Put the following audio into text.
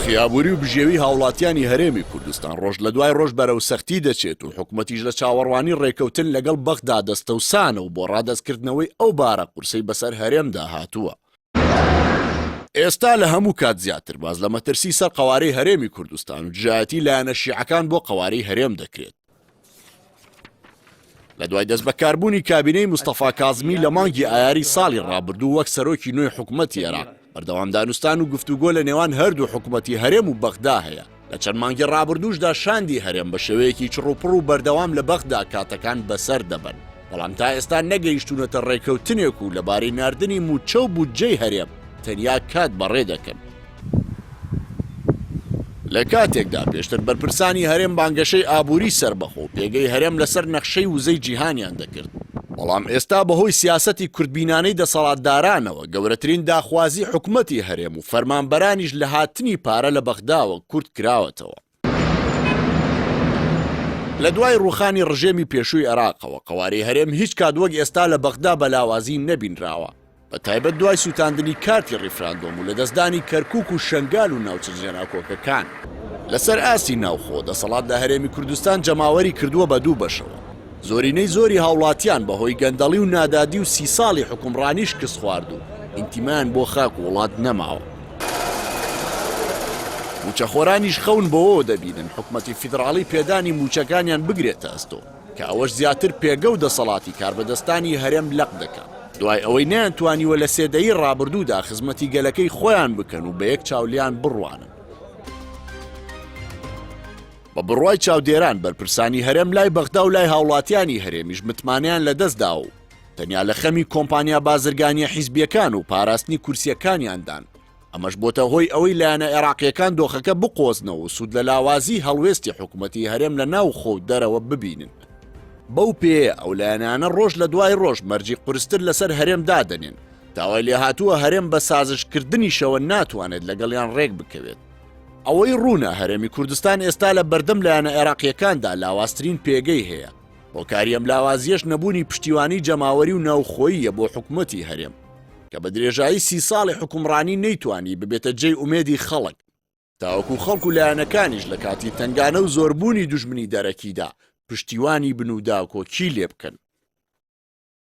خیابوری و بژێوی هاوڵاتیانی هەرێمی کوردستان ڕۆژ لە دوای ڕۆژ بەرەو سەختی دەچێت و حکومەتیش لە چاوەڕوانی ڕێکەوتن لەگەڵ بەغدا دەستەوسانە و بۆ ڕادەستکردنەوەی ئەو بارە قورسەی بەسەر هەرێمدا هاتووە. ئێستا لە هەموو کات زیاتر باز لە مەترسی سەر قەوارەی هەرێمی کوردستان و جایەتی لایەنە شیعەکان بۆ قەوارەی هەرێم دەکرێت. لە دوای دەست بەکاربوونی کابینەی مستەفا کازمی لە مانگی ئایاری ساڵی ڕابردوو وەک سەرۆکی نوێی حکومەتی عێراق بەردەوام دانوستان و گفتوگۆ لە نێوان هەردوو حکومەتی هەرێم و بەغدا هەیە. لە چەند مانگی ڕابردووشدا شاندی هەرێم بە شێوەیەکی چڕوپڕ و بەردەوام لە بەغدا کاتەکان بەسەر دەبن، بەڵام تا ئێستا نەگەیشتونەتە ڕێکەوتنێک و لەبارەی ناردنی موچە و بودجەی هەرێم تەنیا کات بەڕێ دەکەن. لە کاتێکدا پێشتر بەرپرسانی هەرێم بانگەشەی ئابووری سەربەخۆ و پێگەی هەرێم لەسەر نەخشەی وزەی جیهانیان دەکرد، بەڵام ئێستا بەهۆی سیاسەتی کورتبینانەی دەسەڵاتدارانەوە گەورەترین داخوازی حکومەتی هەرێم و فەرمانبەرانیش لە هاتنی پارە لە بەغداوە کورت کراوەتەوە. لە دوای ڕوخانی ڕژێمی پێشووی عێراقەوە قەوارەی هەرێم هیچ کات وەک ئێستا لە بەغدا بەلاوازی نەبینراوە، بە تایبەت دوای سوتاندنی کارتی ڕیفراندۆم و لە دەستدانی کەرکووک و شەنگال و ناوچە جێناکۆکەکان. لەسەر ئاسی ناوخۆ دەسەڵات لە هەرێمی کوردستان جەماوەری کردووە بە دوو بەشەوە. زۆرینەی زۆری هاوڵاتیان بەهۆی گەندەڵی و نادادی و 30 ساڵی حکومڕانیش کەس خوارد و ئینتیمان بۆ خاک و وڵات نەماوە. موچەخۆرانیش خەون بەوە دەبینن حکومەتی فیدراڵی پێدانی موچەکانیان بگرێتە ئەستۆ کە ئەوەش زیاتر پێگە و دەسەڵاتی کاربەدەستانی هەرێم لەق دەکات. دوای ئەوەی نەیانتوانیوە لە سێدەیی ڕابردوودا خزمەتی گەلەکەی خۆیان بکەن و بە یەک چاولیان بڕوانن. بە بڕوای چاودێران بەرپرسانی هەرێم لای بەغدا و لای هاوڵاتیانی هەرێمیش متمانیان لەدەستدا و تەنیا لە خەمی کۆمپانیا بازرگانیە حیزبیەکان و پاراستنی کورسیەکانیاندان. ئەمەش بۆتە هۆی ئەوەی لایەنە عێراقیەکان دۆخەکە بقۆزنەوە و سوود لە لاوازی هەڵوێستی حکومەتی هەرێم لە ناو خۆ و دەرەوە ببینن. بەو پێ ئەو لایەنانە ڕۆژ لە دوای ڕۆژ مەرجی قورستر لەسەر هەرێم دادەنێن تاوای لێهاتووە هەرێم بە سازشکردنیشەوە ناتوانێت لەگەڵیان ڕێک بکەوێت. ئەوەی ڕوونە هەرێمی کوردستان ئێستا لە بەردەم لایەنە عێراقیەکاندا لاوازترین پێگەی هەیە. هۆکاری ئەم لاوازیەش نەبوونی پشتیوانی جەماوەری و ناوخۆییە بۆ حکومەتی هەرێم کە بە درێژایی 30 ساڵی حکومڕانی نەیتوانی ببێتە جێی ئومێدی خەڵک، تاوەکو خەڵک و لایەنەکانیش لە کاتی تنگانە و زۆربوونی دوژمنی دەرەکیدا پشتیوانی بن و داکۆکی لێ بکەن.